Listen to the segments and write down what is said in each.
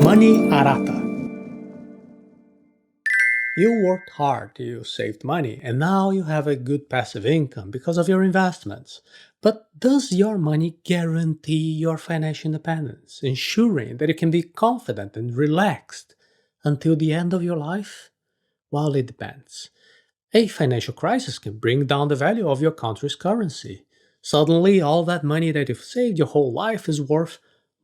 Money Arata. You worked hard, you saved money, and now you have a good passive income because of your investments. But does your money guarantee your financial independence, ensuring that you can be confident and relaxed until the end of your life? Well, it depends. A financial crisis can bring down the value of your country's currency. Suddenly, all that money that you've saved your whole life is worth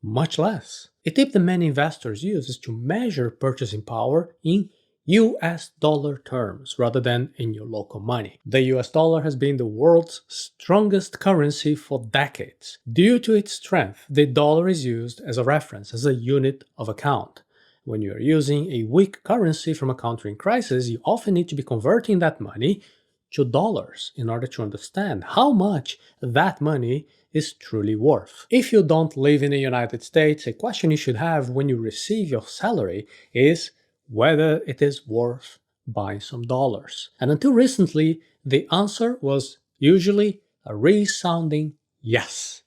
much less. A tip that many investors use is to measure purchasing power in US dollar terms rather than in your local money. The US dollar has been the world's strongest currency for decades. Due to its strength, the dollar is used as a reference, as a unit of account. When you are using a weak currency from a country in crisis, you often need to be converting that money to dollars in order to understand how much that money is truly worth. If you don't live in the United States, a question you should have when you receive your salary is whether it is worth buying some dollars. And until recently, the answer was usually a resounding yes.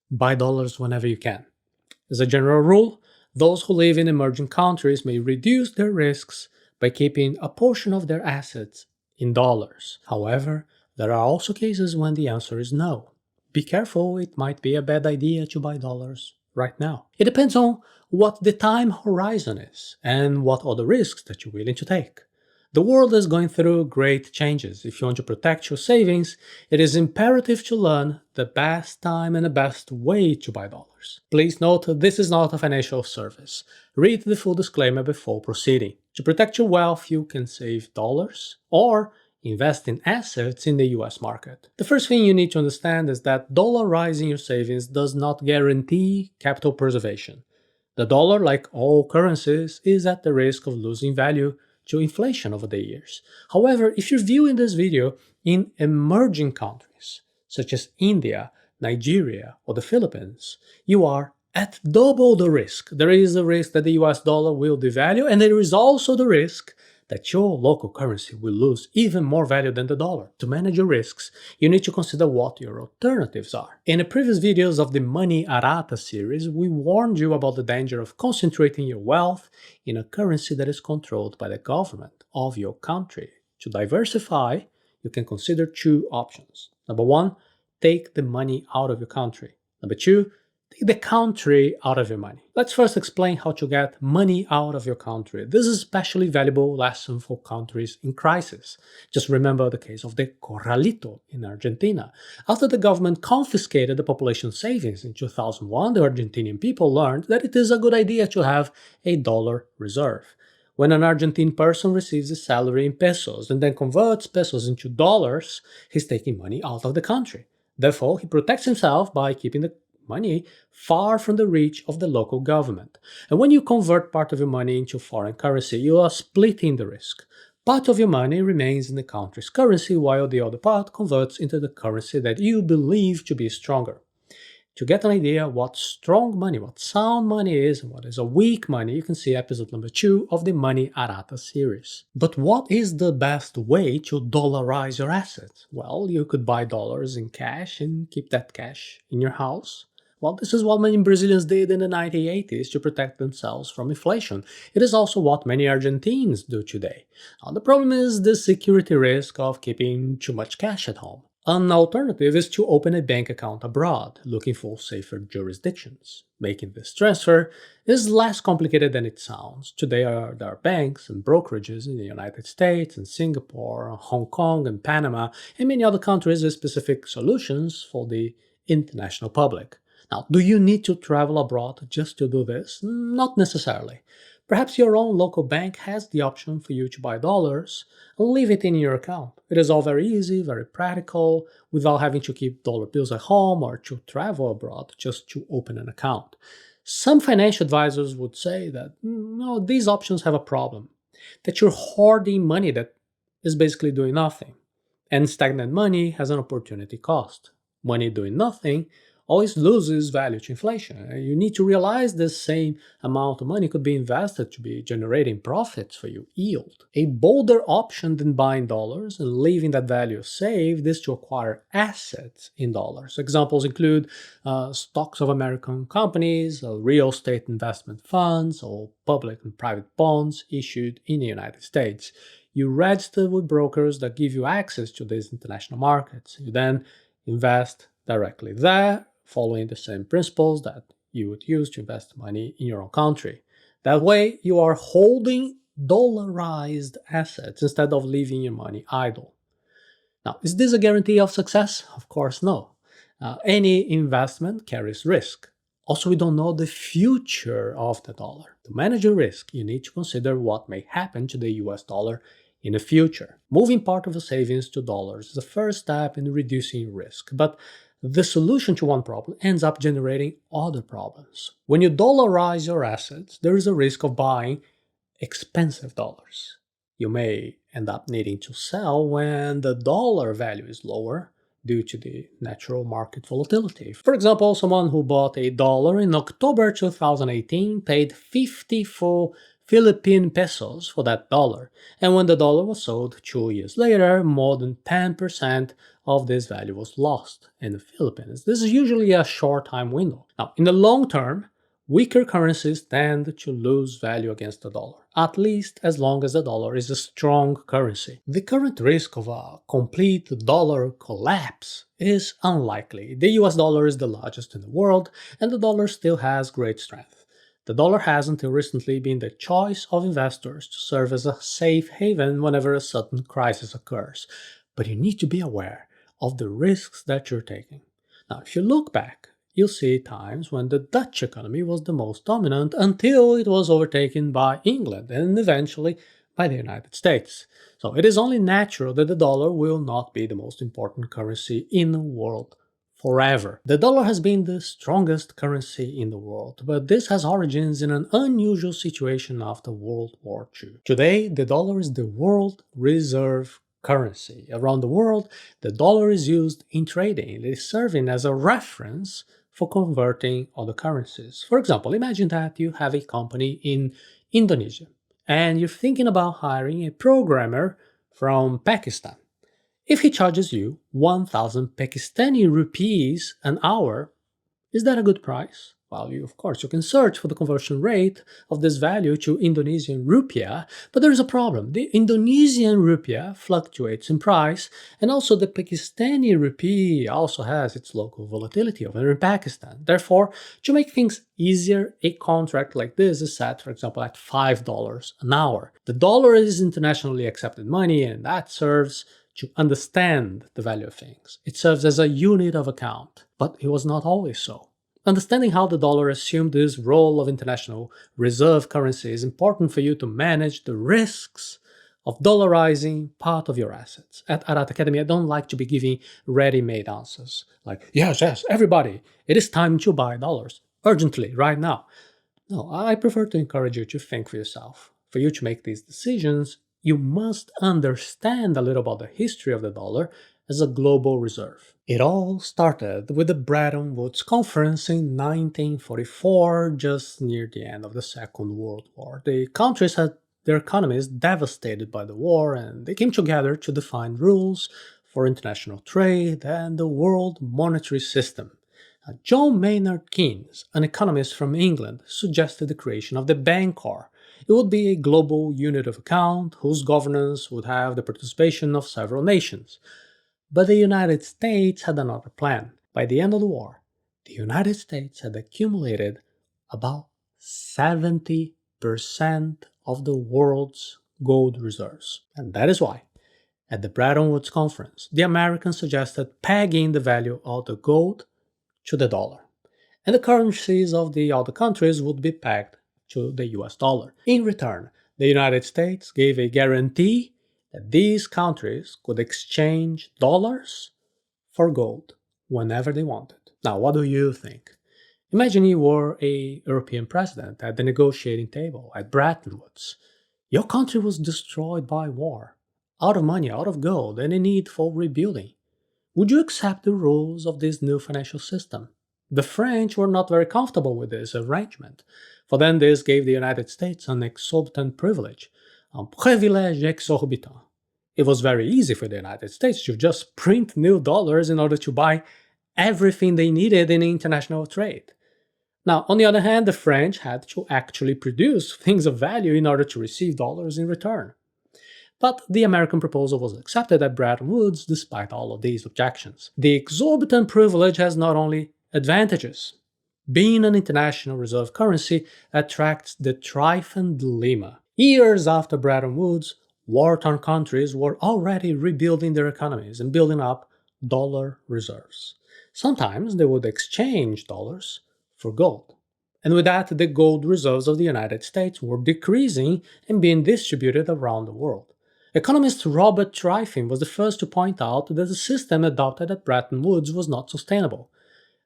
Buy dollars whenever you can. As a general rule, those who live in emerging countries may reduce their risks by keeping a portion of their assets in dollars. However, there are also cases when the answer is no. Be careful, it might be a bad idea to buy dollars right now. It depends on what the time horizon is and what are the risks that you're willing to take. The world is going through great changes. If you want to protect your savings, it is imperative to learn the best time and the best way to buy dollars. Please note this is not a financial service. Read the full disclaimer before proceeding. To protect your wealth, you can save dollars or invest in assets in the US market. The first thing you need to understand is that dollarizing your savings does not guarantee capital preservation. The dollar, like all currencies, is at the risk of losing value to inflation over the years. However, if you're viewing this video in emerging countries, such as India, Nigeria, or the Philippines, you are at double the risk. There is the risk that the US dollar will devalue, and there is also the risk that your local currency will lose even more value than the dollar. To manage your risks, you need to consider what your alternatives are. In the previous videos of the Money Arata series, we warned you about the danger of concentrating your wealth in a currency that is controlled by the government of your country. To diversify, you can consider two options. Number one, take the money out of your country. Number two, take the country out of your money. Let's first explain how to get money out of your country. This is a especially valuable lesson for countries in crisis. Just remember the case of the Corralito in Argentina. After the government confiscated the population savings in 2001, the Argentinian people learned that it is a good idea to have a dollar reserve. When an Argentine person receives his salary in pesos and then converts pesos into dollars, he's taking money out of the country. Therefore, he protects himself by keeping the money far from the reach of the local government. And when you convert part of your money into foreign currency, you are splitting the risk. Part of your money remains in the country's currency while the other part converts into the currency that you believe to be stronger. To get an idea what strong money, what sound money is, and what is a weak money, you can see episode number 2 of the Money Arata series. But what is the best way to dollarize your assets? Well, you could buy dollars in cash and keep that cash in your house. Well, this is what many Brazilians did in the 1980s to protect themselves from inflation. It is also what many Argentines do today. Now, the problem is the security risk of keeping too much cash at home. An alternative is to open a bank account abroad, looking for safer jurisdictions. Making this transfer is less complicated than it sounds. Today there are banks and brokerages in the United States and Singapore, Hong Kong and Panama, and many other countries with specific solutions for the international public. Now, do you need to travel abroad just to do this? Not necessarily. Perhaps your own local bank has the option for you to buy dollars and leave it in your account. It is all very easy, very practical, without having to keep dollar bills at home or to travel abroad just to open an account. Some financial advisors would say that no, these options have a problem, that you're hoarding money that is basically doing nothing, and stagnant money has an opportunity cost. Money doing nothing always loses value to inflation. You need to realize the same amount of money could be invested to be generating profits for you, yield. A bolder option than buying dollars and leaving that value saved is to acquire assets in dollars. Examples include stocks of American companies, real estate investment funds, or public and private bonds issued in the United States. You register with brokers that give you access to these international markets. You then invest directly there, following the same principles that you would use to invest money in your own country. That way, you are holding dollarized assets instead of leaving your money idle. Now, is this a guarantee of success? Of course, no. Any investment carries risk. Also, we don't know the future of the dollar. To manage your risk, you need to consider what may happen to the US dollar in the future. Moving part of the savings to dollars is the first step in reducing risk, but the solution to one problem ends up generating other problems. When you dollarize your assets, there is a risk of buying expensive dollars. You may end up needing to sell when the dollar value is lower due to the natural market volatility. For example, someone who bought a dollar in October 2018 paid 54 Philippine pesos for that dollar, and when the dollar was sold 2 years later, more than 10% of this value was lost in the Philippines. This is usually a short time window. Now, in the long term, weaker currencies tend to lose value against the dollar, at least as long as the dollar is a strong currency. The current risk of a complete dollar collapse is unlikely. The US dollar is the largest in the world, and the dollar still has great strength. The dollar has until recently been the choice of investors to serve as a safe haven whenever a sudden crisis occurs. But you need to be aware of the risks that you're taking. Now, if you look back, you'll see times when the Dutch economy was the most dominant until it was overtaken by England and eventually by the United States. So it is only natural that the dollar will not be the most important currency in the world forever. The dollar has been the strongest currency in the world, but this has origins in an unusual situation after World War II. Today, the dollar is the world reserve currency. Around the world, the dollar is used in trading. It is serving as a reference for converting other currencies. For example, imagine that you have a company in Indonesia and you're thinking about hiring a programmer from Pakistan. If he charges you 1,000 Pakistani rupees an hour, is that a good price? Well, of course, you can search for the conversion rate of this value to Indonesian rupiah, but there is a problem. The Indonesian rupiah fluctuates in price, and also the Pakistani rupee also has its local volatility over in Pakistan. Therefore, to make things easier, a contract like this is set, for example, at $5 an hour. The dollar is internationally accepted money, and that serves to understand the value of things. It serves as a unit of account, but it was not always so. Understanding how the dollar assumed this role of international reserve currency is important for you to manage the risks of dollarizing part of your assets. At Arata Academy, I don't like to be giving ready-made answers like, yes, everybody, it is time to buy dollars, urgently, right now. No, I prefer to encourage you to think for yourself. For you to make these decisions, you must understand a little about the history of the dollar as a global reserve. It all started with the Bretton Woods Conference in 1944, just near the end of the Second World War. The countries had their economies devastated by the war, and they came together to define rules for international trade and the world monetary system. John Maynard Keynes, an economist from England, suggested the creation of the Bancor. It would be a global unit of account whose governance would have the participation of several nations. But the United States had another plan. By the end of the war, the United States had accumulated about 70% of the world's gold reserves. And that is why, at the Bretton Woods Conference, the Americans suggested pegging the value of the gold to the dollar, and the currencies of the other countries would be pegged to the US dollar. In return, the United States gave a guarantee that these countries could exchange dollars for gold whenever they wanted. Now, what do you think? Imagine you were a European president at the negotiating table at Bretton Woods. Your country was destroyed by war, out of money, out of gold, and in need for rebuilding. Would you accept the rules of this new financial system? The French were not very comfortable with this arrangement. For them, this gave the United States an exorbitant privilege, un privilège exorbitant. It was very easy for the United States to just print new dollars in order to buy everything they needed in international trade. Now, on the other hand, the French had to actually produce things of value in order to receive dollars in return. But the American proposal was accepted at Bretton Woods despite all of these objections. The exorbitant privilege has not only advantages. Being an international reserve currency attracts the Trifon dilemma. Years after Bretton Woods, war-torn countries were already rebuilding their economies and building up dollar reserves. Sometimes they would exchange dollars for gold. And with that, the gold reserves of the United States were decreasing and being distributed around the world. Economist Robert Trifon was the first to point out that the system adopted at Bretton Woods was not sustainable.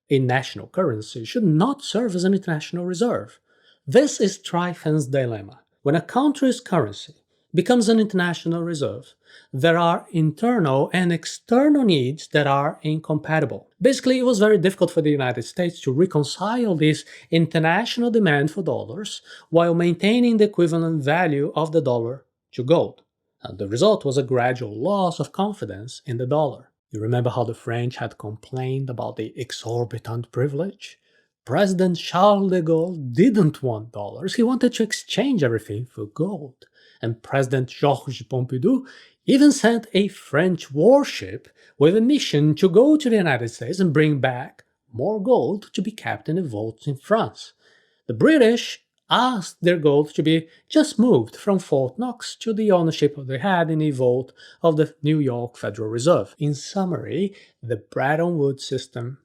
A national currency should not serve as an international reserve. This is Trifon's dilemma. When a country's currency becomes an international reserve, there are internal and external needs that are incompatible. Basically, it was very difficult for the United States to reconcile this international demand for dollars while maintaining the equivalent value of the dollar to gold. And the result was a gradual loss of confidence in the dollar. You remember how the French had complained about the exorbitant privilege? President Charles de Gaulle didn't want dollars, he wanted to exchange everything for gold. And President Georges Pompidou even sent a French warship with a mission to go to the United States and bring back more gold to be kept in the vaults in France. The British asked their gold to be just moved from Fort Knox to the ownership they had in a vault of the New York Federal Reserve. In summary, the Bretton Woods system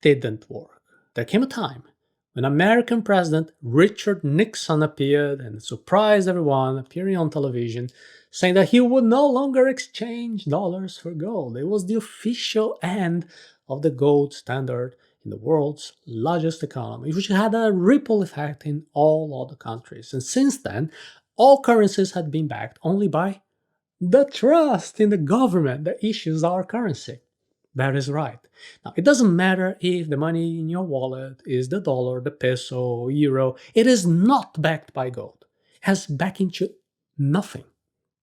didn't work. There came a time when American President Richard Nixon appeared and surprised everyone, appearing on television, saying that he would no longer exchange dollars for gold. It was the official end of the gold standard in the world's largest economy, which had a ripple effect in all other countries. And since then, all currencies had been backed only by the trust in the government that issues our currency. That is right. Now, it doesn't matter if the money in your wallet is the dollar, the peso, euro, it is not backed by gold. It has backing to nothing.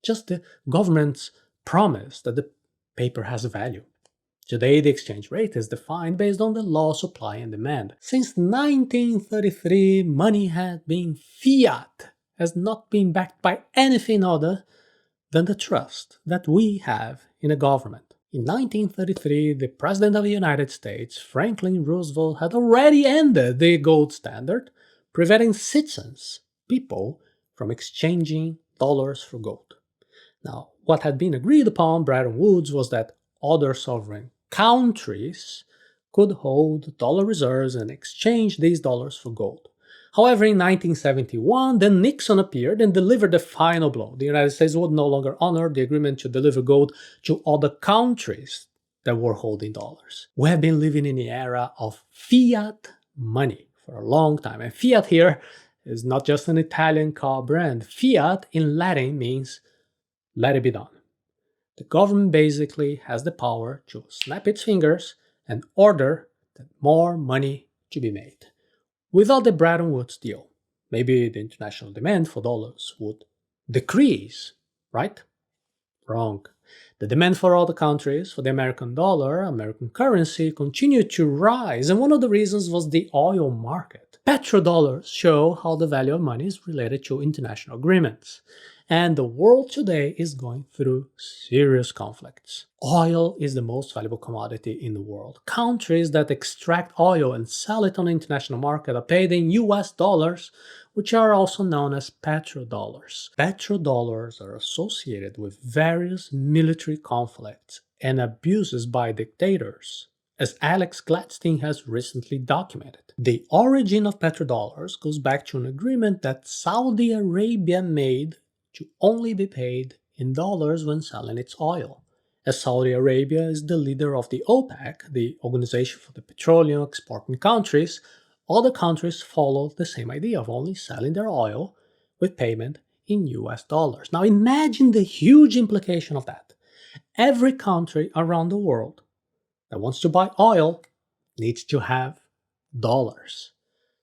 Just the government's promise that the paper has a value. Today, the exchange rate is defined based on the law of supply and demand. Since 1933, money had been fiat, has not been backed by anything other than the trust that we have in a government. In 1933, the President of the United States, Franklin Roosevelt, had already ended the gold standard, preventing citizens, people, from exchanging dollars for gold. Now, what had been agreed upon Bretton Woods was that other sovereign countries could hold dollar reserves and exchange these dollars for gold. However, in 1971, then Nixon appeared and delivered the final blow. The United States would no longer honor the agreement to deliver gold to other countries that were holding dollars. We have been living in the era of fiat money for a long time. And fiat here is not just an Italian car brand. Fiat in Latin means let it be done. The government basically has the power to snap its fingers and order that more money to be made. Without the Bretton Woods deal, maybe the international demand for dollars would decrease, right? Wrong. The demand for other countries for the American dollar, American currency, continued to rise, and one of the reasons was the oil market. Petrodollars show how the value of money is related to international agreements. And the world today is going through serious conflicts. Oil is the most valuable commodity in the world. Countries that extract oil and sell it on the international market are paid in US dollars, which are also known as petrodollars. Petrodollars are associated with various military conflicts and abuses by dictators, as Alex Gladstein has recently documented. The origin of petrodollars goes back to an agreement that Saudi Arabia made to only be paid in dollars when selling its oil. As Saudi Arabia is the leader of the OPEC, the Organization for the Petroleum Exporting Countries, other countries follow the same idea of only selling their oil with payment in US dollars. Now imagine the huge implication of that. Every country around the world that wants to buy oil needs to have dollars.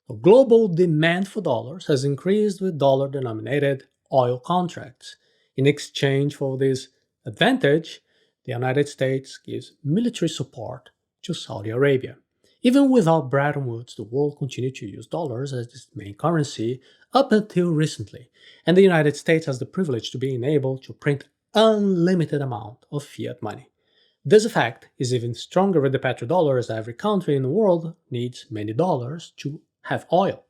So global demand for dollars has increased with dollar denominated oil contracts. In exchange for this advantage, the United States gives military support to Saudi Arabia. Even without Bretton Woods, the world continued to use dollars as its main currency up until recently, and the United States has the privilege to being able to print unlimited amount of fiat money. This effect is even stronger with the petrodollar, as every country in the world needs many dollars to have oil.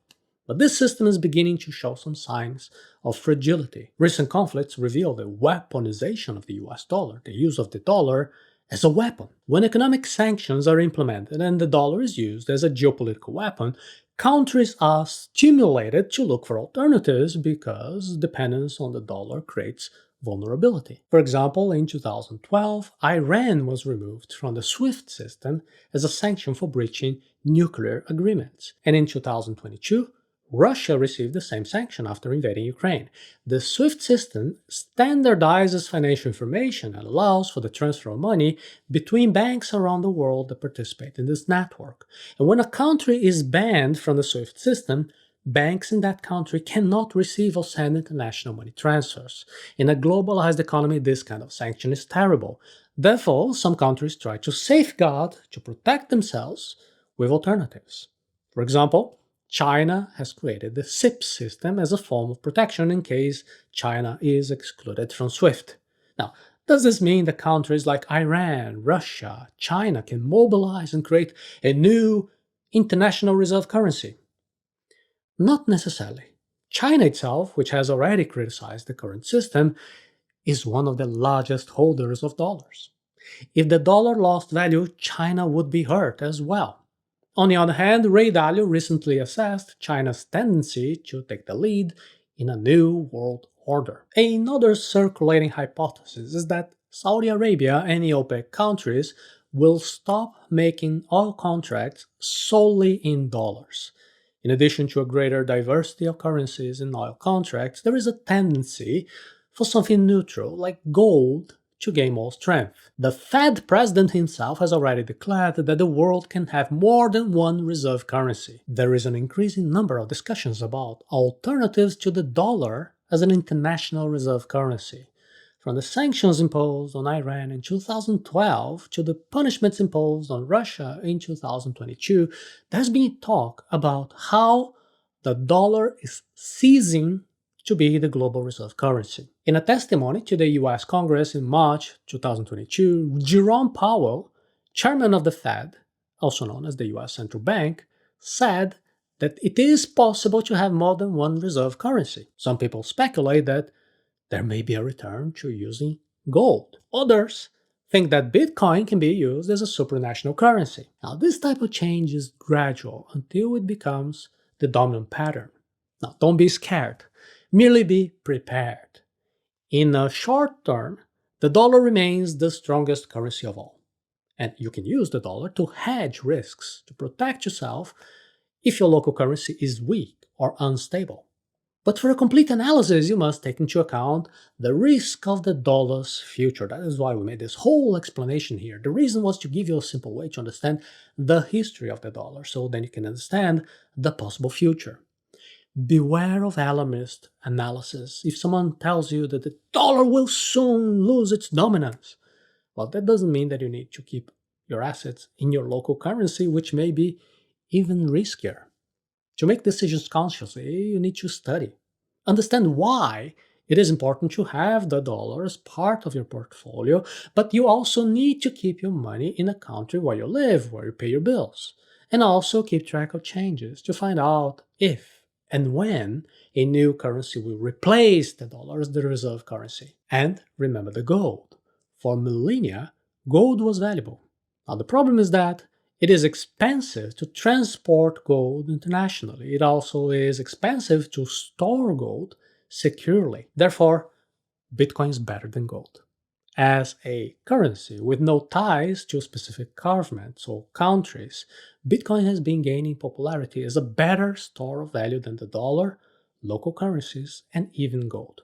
But this system is beginning to show some signs of fragility. Recent conflicts reveal the weaponization of the US dollar, the use of the dollar as a weapon. When economic sanctions are implemented and the dollar is used as a geopolitical weapon, countries are stimulated to look for alternatives because dependence on the dollar creates vulnerability. For example, in 2012, Iran was removed from the SWIFT system as a sanction for breaching nuclear agreements. And in 2022, Russia received the same sanction after invading Ukraine. The SWIFT system standardizes financial information and allows for the transfer of money between banks around the world that participate in this network. And when a country is banned from the SWIFT system, banks in that country cannot receive or send international money transfers. In a globalized economy, this kind of sanction is terrible. Therefore, some countries try to safeguard, to protect themselves with alternatives. For example, China has created the SIP system as a form of protection in case China is excluded from SWIFT. Now, does this mean that countries like Iran, Russia, China can mobilize and create a new international reserve currency? Not necessarily. China itself, which has already criticized the current system, is one of the largest holders of dollars. If the dollar lost value, China would be hurt as well. On the other hand, Ray Dalio recently assessed China's tendency to take the lead in a new world order. Another circulating hypothesis is that Saudi Arabia and the OPEC countries will stop making oil contracts solely in dollars. In addition to a greater diversity of currencies in oil contracts, there is a tendency for something neutral, like gold, to gain more strength. The Fed president himself has already declared that the world can have more than one reserve currency. There is an increasing number of discussions about alternatives to the dollar as an international reserve currency. From the sanctions imposed on Iran in 2012 to the punishments imposed on Russia in 2022, there's been talk about how the dollar is ceasing to be the global reserve currency. In a testimony to the US Congress in March 2022, Jerome Powell, chairman of the Fed, also known as the US Central Bank, said that it is possible to have more than one reserve currency. Some people speculate that there may be a return to using gold. Others think that Bitcoin can be used as a supranational currency. Now, this type of change is gradual until it becomes the dominant pattern. Now, don't be scared, merely be prepared. In the short term, the dollar remains the strongest currency of all. And you can use the dollar to hedge risks, to protect yourself if your local currency is weak or unstable. But for a complete analysis, you must take into account the risk of the dollar's future. That is why we made this whole explanation here. The reason was to give you a simple way to understand the history of the dollar, so then you can understand the possible future. Beware of alarmist analysis. If someone tells you that the dollar will soon lose its dominance, well, that doesn't mean that you need to keep your assets in your local currency, which may be even riskier. To make decisions consciously, you need to study. Understand why it is important to have the dollar as part of your portfolio, but you also need to keep your money in a country where you live, where you pay your bills. And also keep track of changes to find out if and when a new currency will replace the dollar as the reserve currency. And remember the gold. For millennia, gold was valuable. Now the problem is that it is expensive to transport gold internationally. It also is expensive to store gold securely. Therefore, Bitcoin is better than gold. As a currency with no ties to specific governments or countries, Bitcoin has been gaining popularity as a better store of value than the dollar, local currencies, and even gold.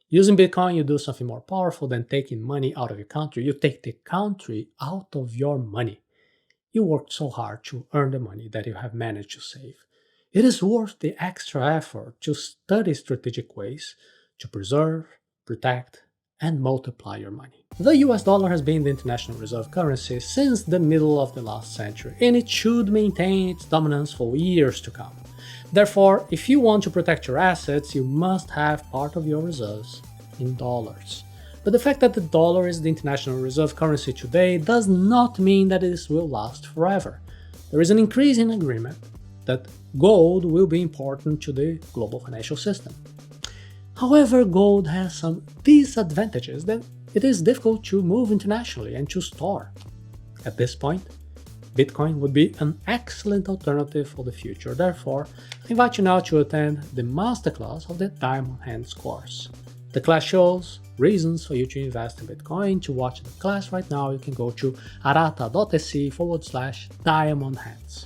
Using Bitcoin, you do something more powerful than taking money out of your country. You take the country out of your money. You worked so hard to earn the money that you have managed to save. It is worth the extra effort to study strategic ways to preserve, protect, and multiply your money. The US dollar has been the international reserve currency since the middle of the last century, and it should maintain its dominance for years to come. Therefore, if you want to protect your assets, you must have part of your reserves in dollars. But the fact that the dollar is the international reserve currency today does not mean that this will last forever. There is an increasing agreement that gold will be important to the global financial system. However, gold has some disadvantages that it is difficult to move internationally and to store. At this point, Bitcoin would be an excellent alternative for the future. Therefore, I invite you now to attend the masterclass of the Diamond Hands course. The class shows reasons for you to invest in Bitcoin. To watch the class right now, you can go to arata.se/diamondhands.